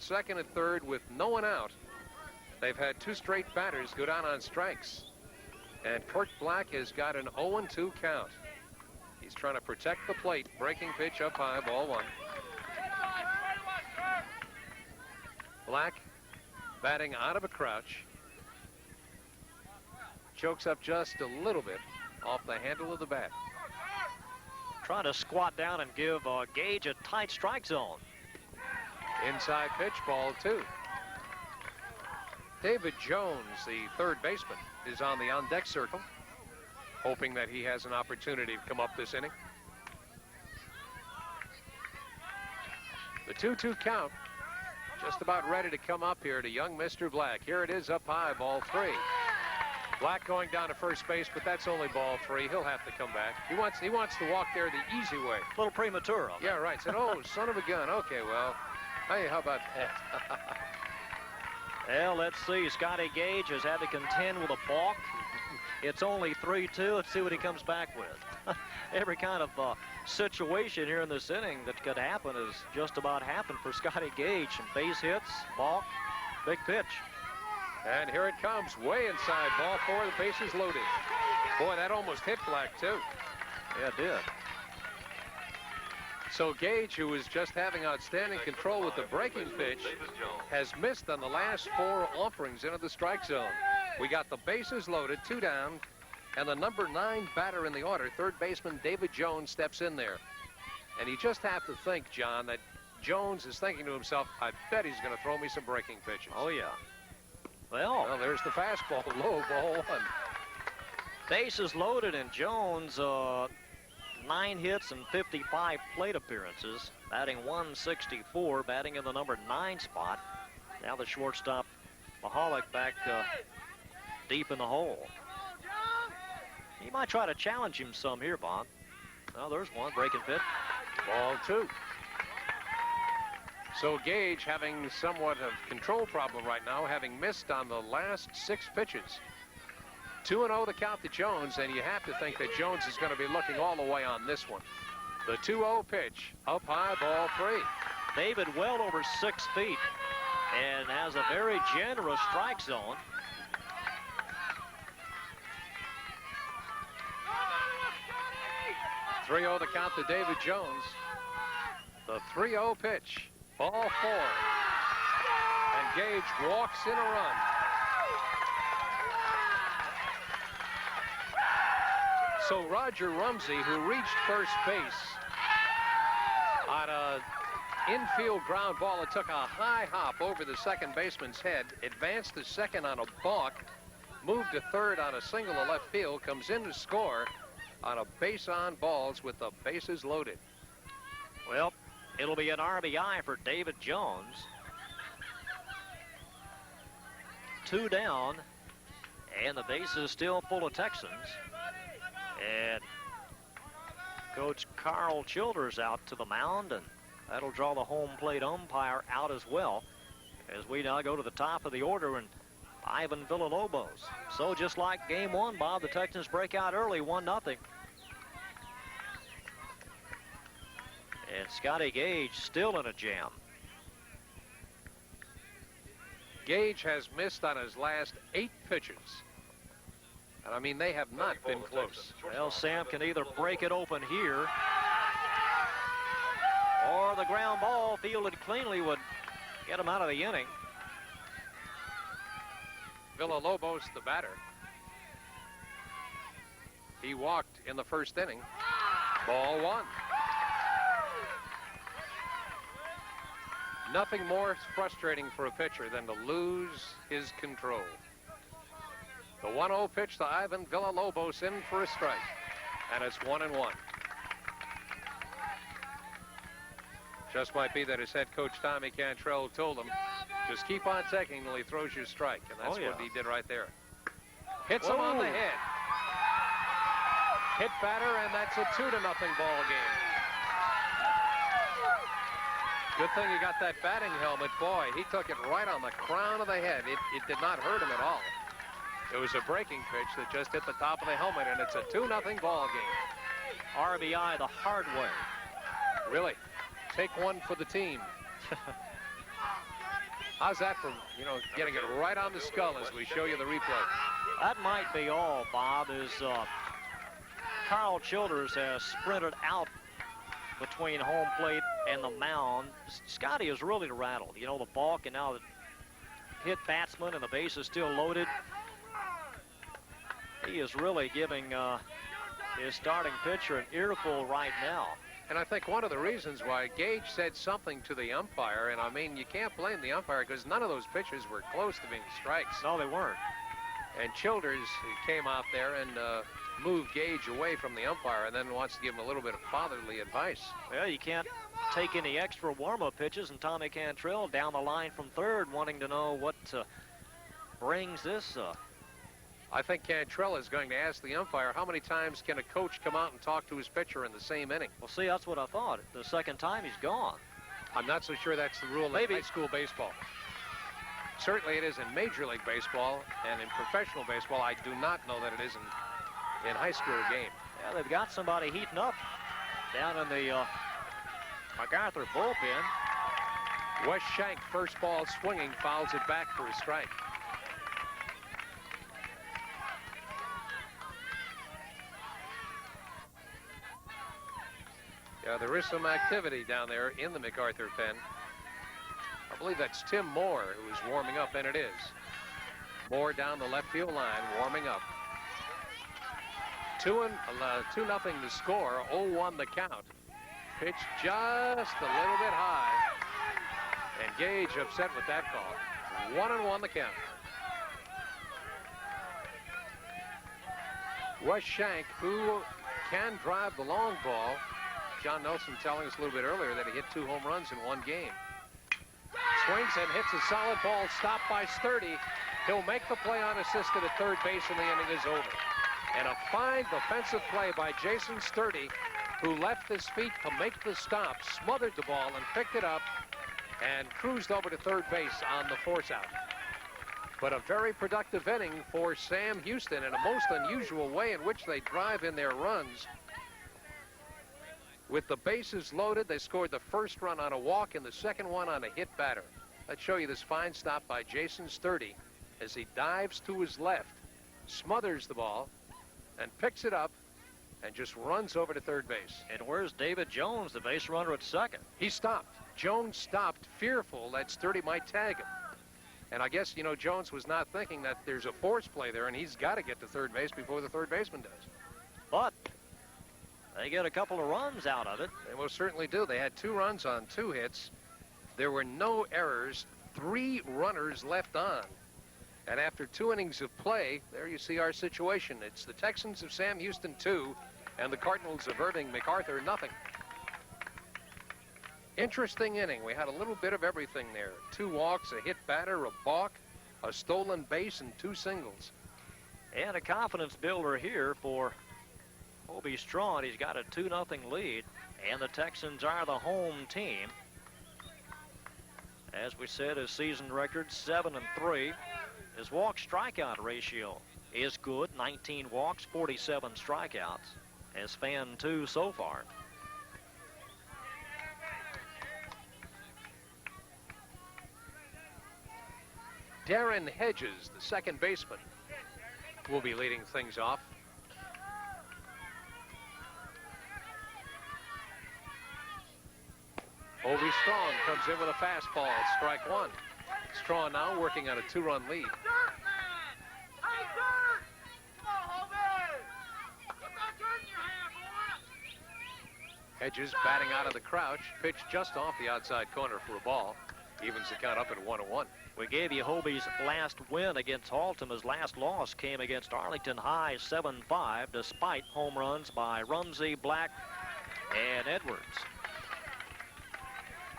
second and third with no one out. They've had two straight batters go down on strikes. And Kurt Black has got an 0-2 count. He's trying to protect the plate. Breaking pitch up high, ball one. Black batting out of a crouch. Chokes up just a little bit off the handle of the bat. Trying to squat down and give Gage a tight strike zone. Inside pitch, ball two. David Jones, the third baseman, is on the on-deck circle, hoping that he has an opportunity to come up this inning. The 2-2 count, just about ready to come up here to young Mr. Black. Here it is up high, ball three. Black going down to first base, but that's only ball three. He'll have to come back. He wants to walk there the easy way. A little premature. Yeah, right. Said, oh, son of a gun. Okay, well, hey, how about that? Well, let's see. Scotty Gage has had to contend with a balk. It's only 3-2. Let's see what he comes back with. Every kind of situation here in this inning that could happen has just about happened for Scotty Gage. Some base hits, balk, big pitch. And here it comes, way inside, ball four, the bases loaded. Boy, that almost hit Black, too. Yeah, it did. So Gage, who was just having outstanding control with the breaking pitch, has missed on the last four offerings into the strike zone. We got the bases loaded, two down, and the number 9 batter in the order, third baseman David Jones, steps in there. And you just have to think, John, that Jones is thinking to himself, I bet he's going to throw me some breaking pitches. Oh, yeah. Well, there's the fastball, low, ball one. Bases loaded, and Jones, 9 hits and 55 plate appearances, batting 164, batting in the number 9 spot. Now the shortstop, Mahalik, back deep in the hole. He might try to challenge him some here, Bob. Oh, there's one, breaking pitch. Ball two. So Gage having somewhat of control problem right now, having missed on the last 6 pitches. 2-0 the count to Jones, and you have to think that Jones is going to be looking all the way on this one. The 2-0 pitch, up high, ball 3. David well over 6 feet and has a very generous strike zone. The count to David Jones. The 3-0 pitch, ball 4. And Gage walks in a run. So Roger Rumsey, who reached first base on an infield ground ball, it took a high hop over the second baseman's head, advanced to second on a balk, moved to third on a single to left field, comes in to score on a base on balls with the bases loaded. Well, it'll be an RBI for David Jones. 2 down, and the base is still full of Texans. And Coach Carl Childers out to the mound, and that'll draw the home plate umpire out as well, as we now go to the top of the order and Ivan Villalobos. So just like game 1, Bob, the Texans break out early, 1-0. And Scotty Gage still in a jam. Gage has missed on his last 8 pitches. And I mean, they have not been close. Well, Sam can either break it open here, or the ground ball fielded cleanly would get him out of the inning. Villalobos, the batter. He walked in the first inning. Ball 1. Nothing more frustrating for a pitcher than to lose his control. The 1-0 pitch to Ivan Villalobos, in for a strike. And it's 1-1. Just might be that his head coach, Tommy Cantrell, told him, just keep on taking until he throws you a strike. And that's what he did right there. Hits him on the head. Hit batter, and that's a 2-0 ball game. Good thing he got that batting helmet. Boy, he took it right on the crown of the head. It did not hurt him at all. It was a breaking pitch that just hit the top of the helmet, and it's a 2-0 ball game. RBI the hard way. Really? Take one for the team. How's that for, getting it right on the skull as we show you the replay? That might be all, Bob, is Carl Childers has sprinted out between home plate and the mound. Scotty is really rattled. The balk and now the hit batsman and the base is still loaded. He is really giving his starting pitcher an earful right now. And I think one of the reasons why Gage said something to the umpire, and I mean, you can't blame the umpire because none of those pitches were close to being strikes. No, they weren't. And Childers came out there and moved Gage away from the umpire and then wants to give him a little bit of fatherly advice. Well, you can't take any extra warm-up pitches, and Tommy Cantrell down the line from third wanting to know what brings this. I think Cantrell is going to ask the umpire how many times can a coach come out and talk to his pitcher in the same inning. Well, see, that's what I thought. The second time, he's gone. I'm not so sure that's the rule in high school baseball. Certainly it is in Major League Baseball, and in professional baseball, I do not know that it is in high school game. Yeah, they've got somebody heating up down in the MacArthur bullpen. Wes Shank, first ball swinging, fouls it back for a strike. Yeah, there is some activity down there in the MacArthur pen. I believe that's Tim Moore who is warming up, and it is. Moore down the left field line, warming up. 2-0 to score, 0-1 the count. Pitch just a little bit high. And Gage upset with that call. 1-1 the count. Wes Shank, who can drive the long ball. John Nelson telling us a little bit earlier that he hit 2 home runs in one game. Swings and hits a solid ball, stopped by Sturdy. He'll make the play unassisted at third base, and the inning is over. And a fine defensive play by Jason Sturdy, who left his feet to make the stop, smothered the ball and picked it up and cruised over to third base on the force out. But a very productive inning for Sam Houston in a most unusual way in which they drive in their runs. With the bases loaded, they scored the first run on a walk and the second one on a hit batter. Let's show you this fine stop by Jason Sturdy as he dives to his left, smothers the ball, and picks it up and just runs over to third base. And where's David Jones, the base runner at second? He stopped. Jones stopped, fearful that Sturdy might tag him. And I guess, Jones was not thinking that there's a force play there, and he's got to get to third base before the third baseman does. But they get a couple of runs out of it. They most certainly do. They had 2 runs on 2 hits. There were no errors, 3 runners left on. And after 2 innings of play, there you see our situation. It's the Texans of Sam Houston 2 and the Cardinals of Irving MacArthur nothing. Interesting inning. We had a little bit of everything there. 2 walks, a hit batter, a balk, a stolen base, and 2 singles. And a confidence builder here for Hobie Strawn. He's got a 2-0 lead, and the Texans are the home team. As we said, his season record 7-3. His walk-strikeout ratio is good, 19 walks, 47 strikeouts. As fan 2 so far. Darren Hedges, the second baseman, will be leading things off. Hobie Strawn comes in with a fastball, strike 1. Strawn now working on a 2-run lead. Hedges batting out of the crouch, pitch just off the outside corner for a ball. Evens the count up at 1-1. We gave you Hobie's last win against Haltom. His last loss came against Arlington High 7-5, despite home runs by Rumsey, Black, and Edwards.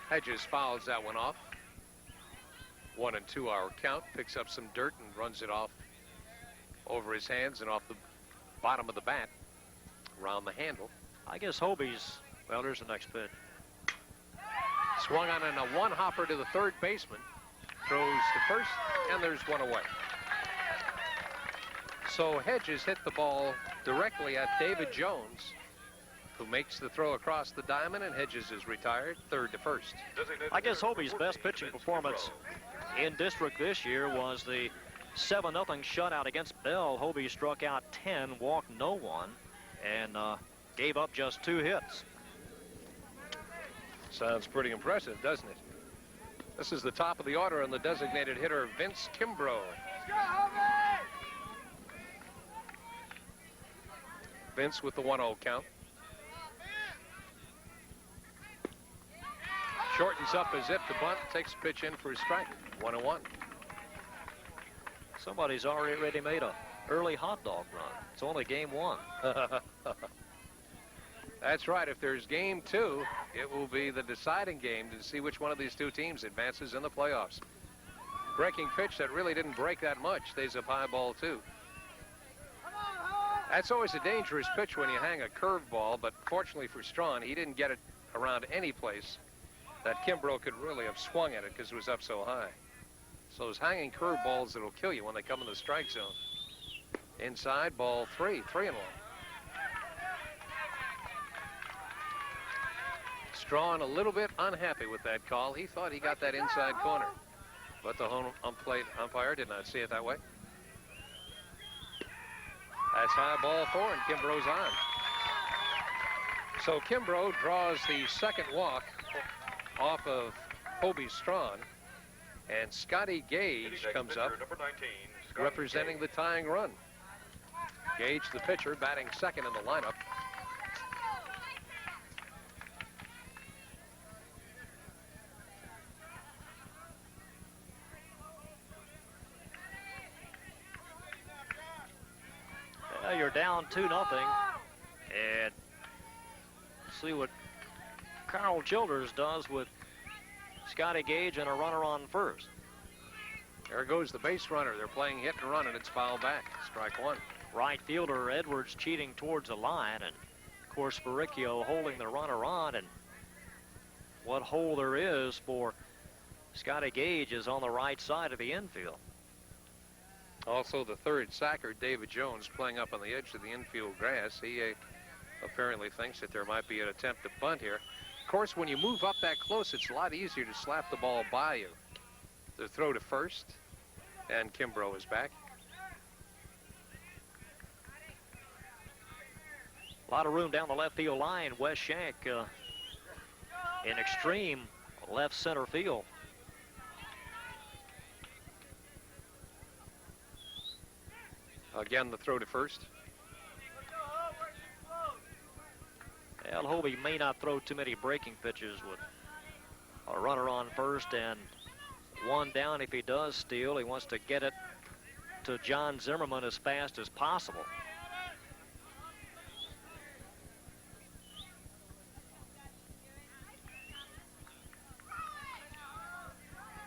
Hedges fouls that one off. 1-2 our count, picks up some dirt and runs it off over his hands and off the bottom of the bat, around the handle. I guess Hobie's, well, there's the next pitch. Swung on a 1-hopper to the third baseman, throws to first, and there's 1 away. So Hedges hit the ball directly at David Jones, who makes the throw across the diamond, and Hedges is retired, third to first. I guess Hobie's best pitching performance in district this year was the 7-0 shutout against Bell. Hobie struck out 10, walked no one, and gave up just 2 hits. Sounds pretty impressive, doesn't it? This is the top of the order, and the designated hitter, Vince Kimbrough. Vince with the 1-0 count. Shortens up as if the bunt, takes a pitch in for a strike. 1-1. Somebody's already made a early hot dog run. It's only game 1. That's right. If there's game 2, it will be the deciding game to see which one of these 2 teams advances in the playoffs. Breaking pitch that really didn't break that much. Stays up high, ball 2. That's always a dangerous pitch when you hang a curveball, but fortunately for Strawn, he didn't get it around any place that Kimbrough could really have swung at it because it was up so high. So those hanging curveballs that'll kill you when they come in the strike zone. Inside, ball 3, 3-1. Strawn a little bit unhappy with that call. He thought he got that inside corner, but the home plate umpire did not see it that way. That's high, ball 4, and Kimbrough's on. So Kimbrough draws the second walk off of Hobie Strawn, and Scotty Gage comes up representing the tying run. Gage, the pitcher, batting second in the lineup. Well, you're down 2-0, and see what Carl Childers does with Scotty Gage and a runner on first. There goes the base runner. They're playing hit and run, and it's fouled back. Strike 1. Right fielder Edwards cheating towards the line, and of course Barricchio holding the runner on, and what hole there is for Scotty Gage is on the right side of the infield. Also, the third sacker, David Jones, playing up on the edge of the infield grass. He apparently thinks that there might be an attempt to bunt here. Of course, when you move up that close, it's a lot easier to slap the ball by you. The throw to first, and Kimbrough is back. A lot of room down the left field line. Wes Shank in extreme left center field. Again, the throw to first. Well, Hobie may not throw too many breaking pitches with a runner on first and one down. If he does steal, he wants to get it to John Zimmerman as fast as possible.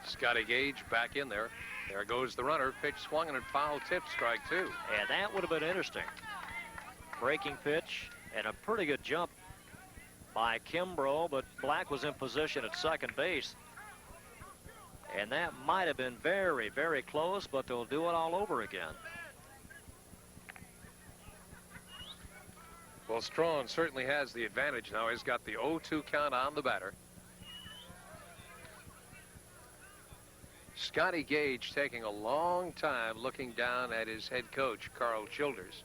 Scotty Gage back in there. There goes the runner. Pitch swung and foul tip, strike 2. And that would have been interesting. Breaking pitch and a pretty good jump by Kimbrough, but Black was in position at second base. And that might have been very, very close, but they'll do it all over again. Well, Strawn certainly has the advantage now. He's got the 0-2 count on the batter. Scotty Gage taking a long time looking down at his head coach, Carl Childers.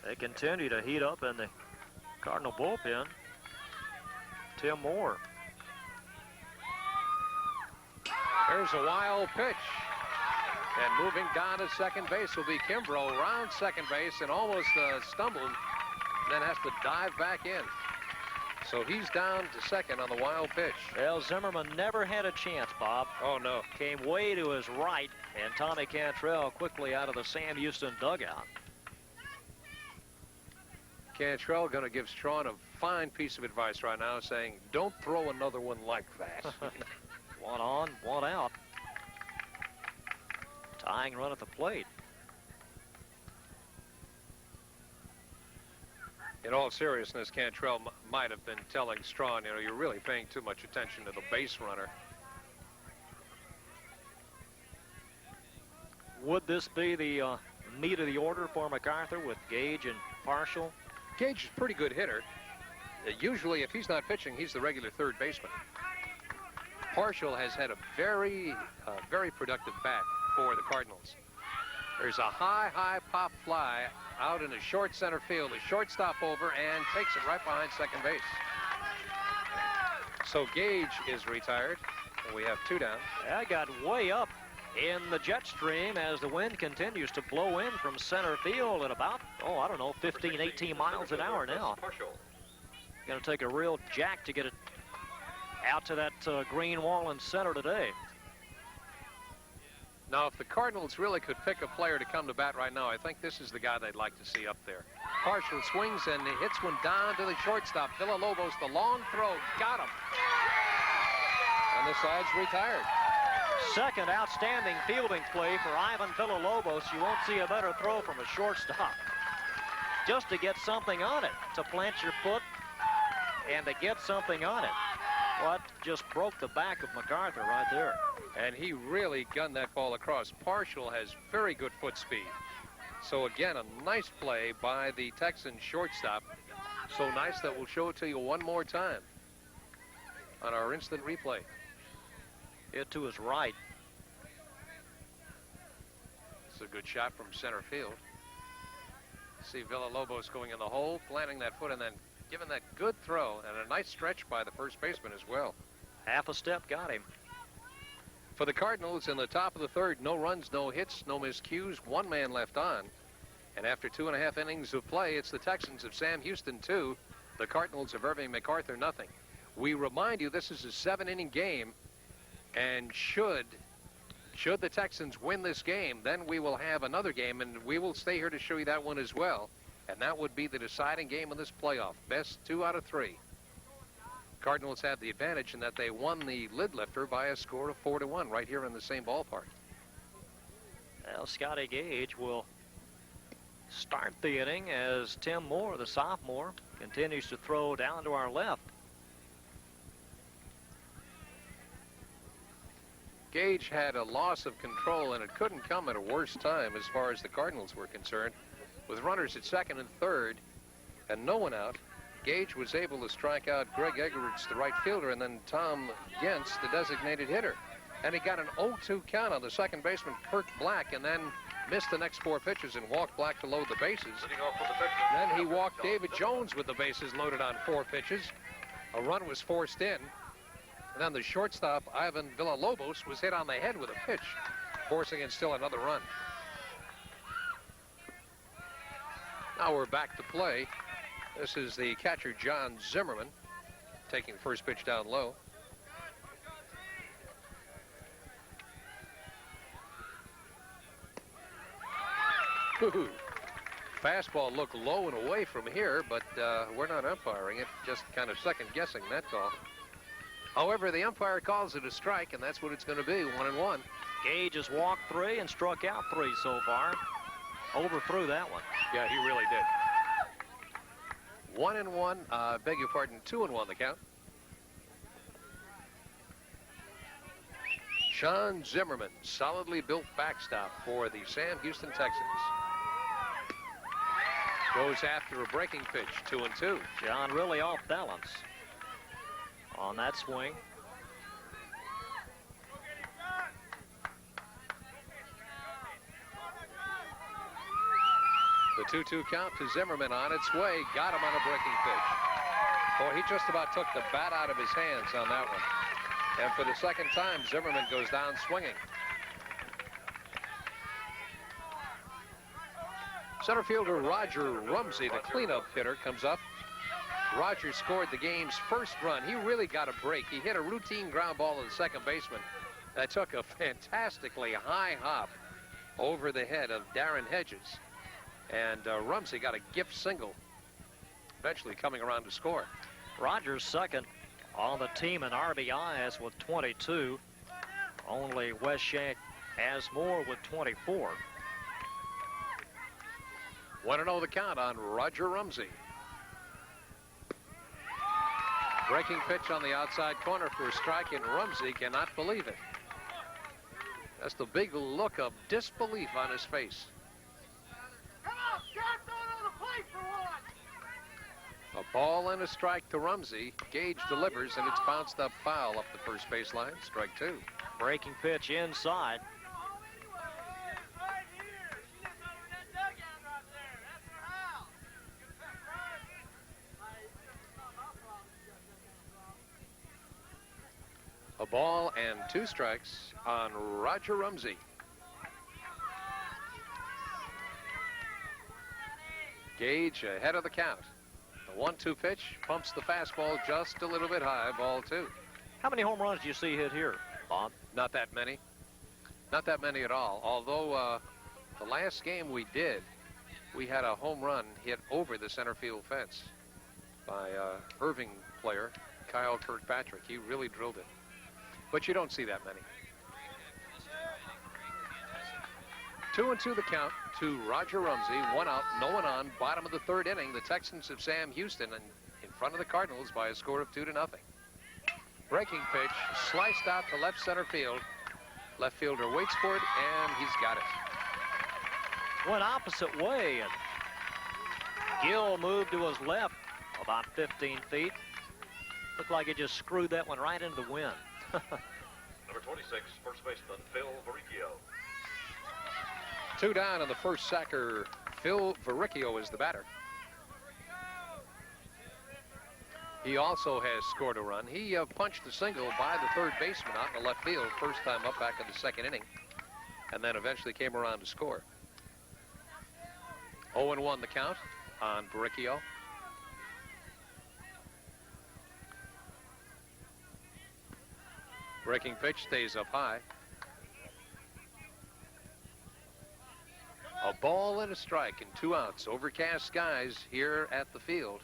They continue to heat up in the Cardinal bullpen. Tim Moore. There's a wild pitch. And moving down to second base will be Kimbrough, around second base and almost stumbled, then has to dive back in. So he's down to second on the wild pitch. Well, Zimmerman never had a chance, Bob. Oh, no. Came way to his right, and Tommy Cantrell quickly out of the Sam Houston dugout. Cantrell going to give Strawn a fine piece of advice right now, saying, don't throw another one like that. One on, one out. Tying run at the plate. In all seriousness, Cantrell might have been telling Strawn, you know, you're really paying too much attention to the base runner. Would this be the meat of the order for MacArthur with Gage and Partial? Gage is a pretty good hitter. Usually, if he's not pitching, he's the regular third baseman. Partial has had a very productive bat for the Cardinals. There's a high pop fly out in the short center field. The shortstop over and takes it right behind second base. So Gage is retired, and we have 2 down. That got way up in the jet stream as the wind continues to blow in from center field at about, 15, 18 miles an hour now. Going to take a real jack to get it out to that green wall in center today. Now, if the Cardinals really could pick a player to come to bat right now, I think this is the guy they'd like to see up there. Partial swings and hits one down to the shortstop. Villalobos, the long throw, got him. And the side's retired. Second outstanding fielding play for Ivan Villalobos. You won't see a better throw from a shortstop. Just to get something on it, to plant your foot and to get something on it. What just broke the back of MacArthur right there. And he really gunned that ball across. Partial has very good foot speed. So again, a nice play by the Texan shortstop. So nice that we'll show it to you one more time on our instant replay. Hit to his right. It's a good shot from center field. See Villalobos going in the hole, planting that foot, and then giving that good throw, and a nice stretch by the first baseman as well. Half a step got him. For the Cardinals, in the top of the third, no runs, no hits, no miscues, 1 man left on. And after 2.5 innings of play, it's the Texans of Sam Houston 2, the Cardinals of Irving MacArthur nothing. We remind you this is a 7-inning game, and should the Texans win this game, then we will have another game, and we will stay here to show you that one as well. And that would be the deciding game of this playoff. Best 2 out of 3. Cardinals have the advantage in that they won the lid lifter by a score of 4-1 right here in the same ballpark. Well, Scotty Gage will start the inning as Tim Moore, the sophomore, continues to throw down to our left. Gage had a loss of control, and it couldn't come at a worse time as far as the Cardinals were concerned. With runners at second and third and no one out, Gage was able to strike out Greg Egerts, the right fielder, and then Tom Gentz, the designated hitter. And he got an 0-2 count on the second baseman, Kurt Black, and then missed the next 4 pitches and walked Black to load the bases. Then he walked David Jones with the bases loaded on 4 pitches. A run was forced in. And then the shortstop, Ivan Villalobos, was hit on the head with a pitch, forcing in still another run. Now we're back to play. This is the catcher, John Zimmerman, taking the first pitch down low. Woo-hoo. Fastball looked low and away from here, but we're not umpiring it, just kind of second-guessing that call. However, the umpire calls it a strike, and that's what it's going to be, 1-1. Gage has walked 3 and struck out 3 so far. Overthrew that one. Yeah, he really did. 1-1, beg your pardon, 2-1 the count. Sean Zimmerman, solidly built backstop for the Sam Houston Texans. Goes after a breaking pitch, 2-2. John really off balance on that swing. The 2-2 count to Zimmerman on its way. Got him on a breaking pitch. Boy, he just about took the bat out of his hands on that one. And for the second time, Zimmerman goes down swinging. Center fielder Roger Rumsey, the cleanup hitter, comes up. Roger scored the game's first run. He really got a break. He hit a routine ground ball to the second baseman that took a fantastically high hop over the head of Darren Hedges. And Rumsey got a gift single, eventually coming around to score. Rogers second on the team in RBIs with 22. Only Wes Shank has more with 24. 1-0 the count on Roger Rumsey. Breaking pitch on the outside corner for a strike, and Rumsey cannot believe it. That's the big look of disbelief on his face. A ball and a strike to Rumsey. Gage delivers, and it's bounced up foul up the first baseline. Strike 2. Breaking pitch inside. A ball and 2 strikes on Roger Rumsey. Gage ahead of the count. The 1-2 pitch pumps the fastball just a little bit high. Ball 2. How many home runs do you see hit here, Bob? Not that many. Not that many at all. Although the last game we did, we had a home run hit over the center field fence by Irving player Kyle Kirkpatrick. He really drilled it. But you don't see that many. 2-2 the count to Roger Rumsey. 1 out, no one on. Bottom of the 3rd inning. The Texans of Sam Houston in front of the Cardinals by a score of 2-0. Breaking pitch sliced out to left center field. Left fielder waits for it, and he's got it. Went opposite way, and Gill moved to his left about 15 feet. Looked like he just screwed that one right into the wind. Number 26, first baseman Phil Verricchio. 2 down on the first sacker. Phil Verricchio is the batter. He also has scored a run. He punched a single by the 3rd baseman out in the left field first time up back in the 2nd inning, and then eventually came around to score. 0-1 the count on Verricchio. Breaking pitch stays up high. A ball and a strike and 2 outs. Overcast skies here at the field.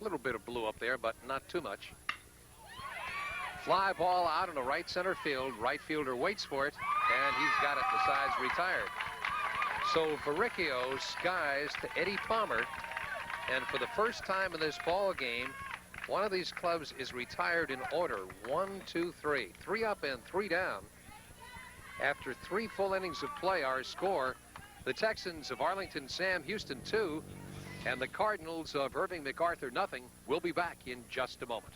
A little bit of blue up there, but not too much. Fly ball out in the right center field. Right fielder waits for it, and he's got it. The side's retired. So Verricchio skies to Eddie Palmer, and for the first time in this ball game, one of these clubs is retired in order. 1, 2, 3. 3 up and 3 down. After 3 full innings of play, our score, the Texans of Arlington Sam Houston 2, and the Cardinals of Irving MacArthur nothing. We'll be back in just a moment.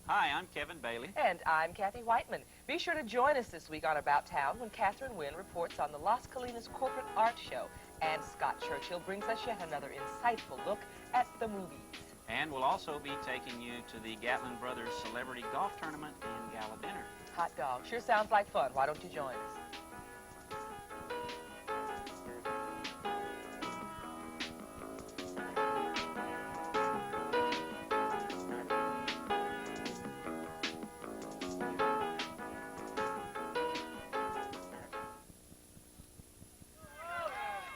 Hi, I'm Kevin Bailey. And I'm Kathy Whiteman. Be sure to join us this week on About Town when Catherine Wynn reports on the Las Colinas Corporate Art Show. And Scott Churchill brings us yet another insightful look at the movies. And we'll also be taking you to the Gatlin Brothers Celebrity Golf Tournament and Gala Dinner. Hot dog. Sure sounds like fun. Why don't you join us?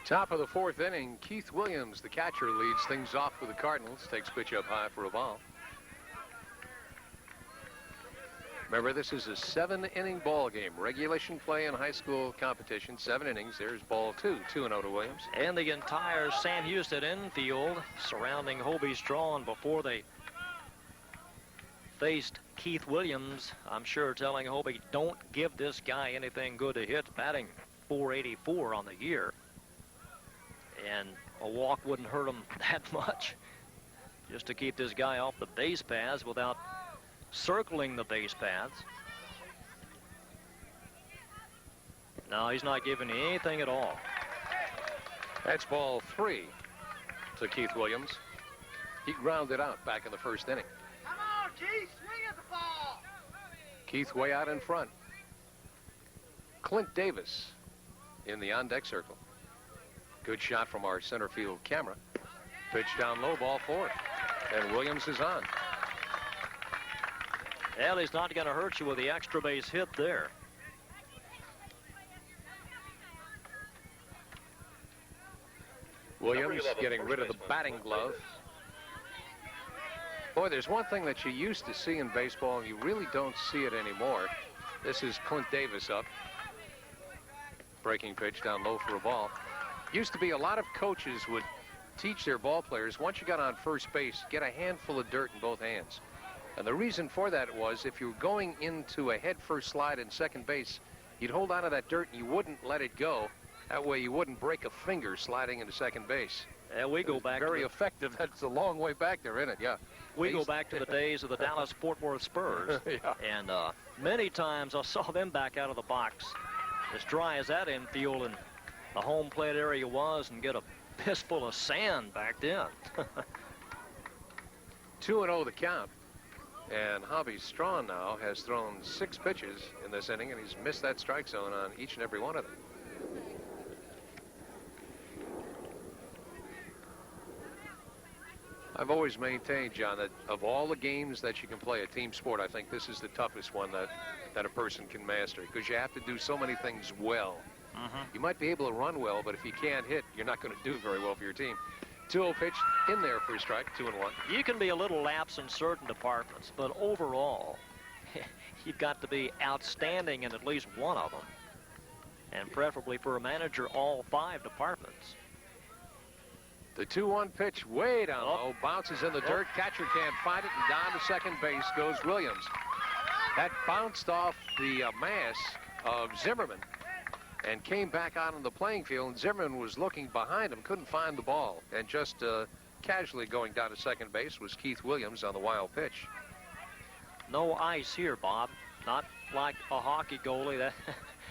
Top of the 4th inning, Keith Williams, the catcher, leads things off for the Cardinals. Takes pitch up high for a ball. Remember, this is a 7-inning ball game. Regulation play in high school competition, 7 innings. There's ball 2, 2-0 to Williams. And the entire Sam Houston infield surrounding Hobie Strachan before they faced Keith Williams. I'm sure telling Hobie, don't give this guy anything good to hit, batting .484 on the year. And a walk wouldn't hurt him that much, just to keep this guy off the base paths without circling the base paths. No, he's not giving anything at all. That's ball 3 to Keith Williams. He grounded out back in the 1st inning. Come on, Keith, swing at the ball. Keith way out in front. Clint Davis in the on-deck circle. Good shot from our center field camera. Pitch down low, ball 4. And Williams is on. Well, he's not going to hurt you with the extra base hit there. Williams getting rid of the batting glove. Boy, there's one thing that you used to see in baseball, and you really don't see it anymore. This is Clint Davis up. Breaking pitch down low for a ball. Used to be a lot of coaches would teach their ball players, once you got on first base, get a handful of dirt in both hands. And the reason for that was if you were going into a head-first slide in second base, you'd hold on to that dirt and you wouldn't let it go. That way you wouldn't break a finger sliding into second base. And we go back very effective. That's a long way back there, isn't it? Yeah. We go back to the days of the Dallas-Fort Worth Spurs. Yeah. And many times I saw them back out of the box as dry as that infield and the home plate area was, and get a fistful of sand back then. 2-0 the count. And Hobby Strawn now has thrown 6 pitches in this inning, and he's missed that strike zone on each and every one of them. I've always maintained, John, that of all the games that you can play, a team sport, I think this is the toughest one that a person can master, because you have to do so many things well. You might be able to run well, but if you can't hit, you're not going to do very well for your team. 2-0 pitch in there for a strike, 2-1. You can be a little lax in certain departments, but overall, you've got to be outstanding in at least one of them, and preferably for a manager, all 5 departments. The 2-1 pitch way down low, bounces in the dirt. Catcher can't find it, and down to second base goes Williams. That bounced off the mask of Zimmerman and came back out on the playing field, and Zimmerman was looking behind him, couldn't find the ball, and just casually going down to second base was Keith Williams on the wild pitch. No ice here, Bob. Not like a hockey goalie.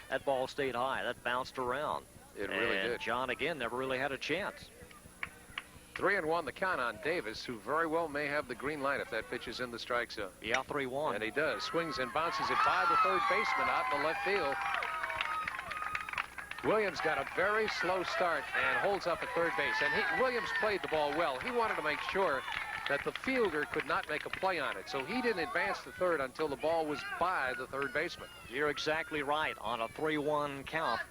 That ball stayed high. That bounced around. It really did. John, again, never really had a chance. 3-1 the count on Davis, who very well may have the green light if that pitch is in the strike zone. Yeah, 3-1. And he does. Swings and bounces it by the third baseman out in the left field. Williams got a very slow start and holds up at third base. And Williams played the ball well. He wanted to make sure that the fielder could not make a play on it. So he didn't advance to third until the ball was by the third baseman. You're exactly right. On a 3-1 count,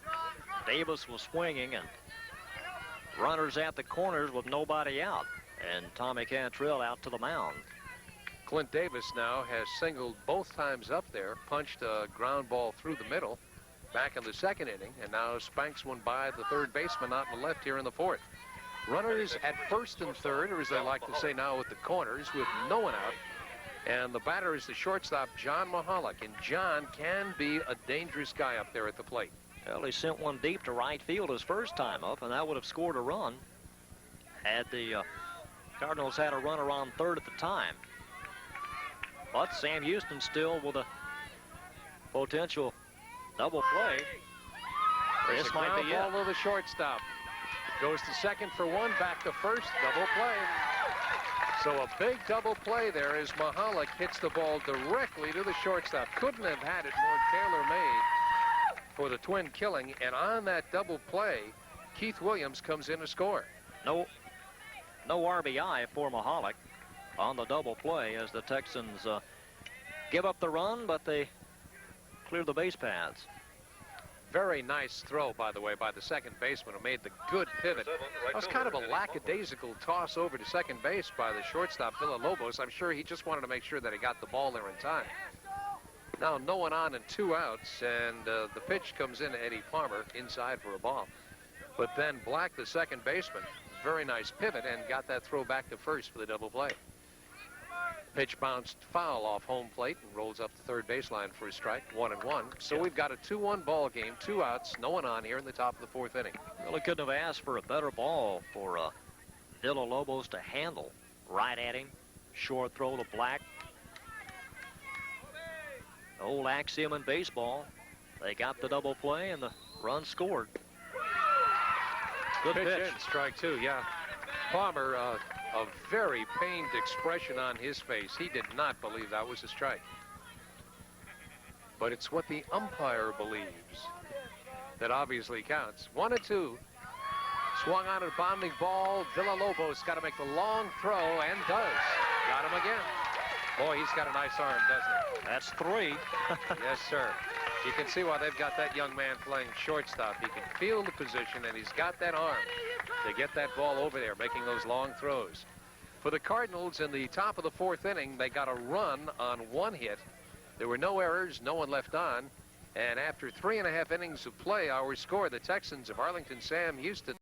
Davis was swinging and runners at the corners with nobody out. And Tommy Cantrell out to the mound. Clint Davis now has singled both times up there, punched a ground ball through the middle back in the second inning, and now spanks one by the third baseman out in the left here in the fourth. Runners at first and third, or as they like to say now, at the corners with no one out. And the batter is the shortstop, John Mahalik. And John can be a dangerous guy up there at the plate. Well, he sent one deep to right field his first time up, and that would have scored a run had the Cardinals had a runner on third at the time. But Sam Houston still with a potential double play. There's This a might ground be ball it. to the shortstop. Goes to second for one, back to first, double play. So a big double play there as Mahalik hits the ball directly to the shortstop. Couldn't have had it more tailor-made for the twin killing. And on that double play, Keith Williams comes in to score. No RBI for Mahalik on the double play as the Texans give up the run, but they clear the base paths. Very nice throw, by the way, by the second baseman who made the good pivot. That was kind of a lackadaisical toss over to second base by the shortstop, Villalobos. I'm sure he just wanted to make sure that he got the ball there in time. Now no one on and 2 outs, and the pitch comes in to Eddie Palmer inside for a ball. But then Black, the second baseman, very nice pivot and got that throw back to first for the double play. Pitch bounced foul off home plate and rolls up the third baseline for a strike, 1-1. So we've got a 2-1 ball game, 2 outs, no one on here in the top of the fourth inning. Well, he couldn't have asked for a better ball for Villalobos to handle. Right at him, short throw to Black. Old axiom in baseball. They got the double play and the run scored. Good pitch. pitch. In, strike 2, yeah. Palmer, a very pained expression on his face. He did not believe that was a strike. But it's what the umpire believes that obviously counts. 1-2. Swung on a bounding ball. Villalobos got to make the long throw and does. Got him again. Boy, he's got a nice arm, doesn't he? That's 3. Yes, sir. You can see why they've got that young man playing shortstop. He can feel the position, and he's got that arm to get that ball over there, making those long throws. For the Cardinals, in the top of the 4th inning, they got a run on 1 hit. There were no errors, no one left on. And after 3.5 innings of play, our score, the Texans of Arlington Sam Houston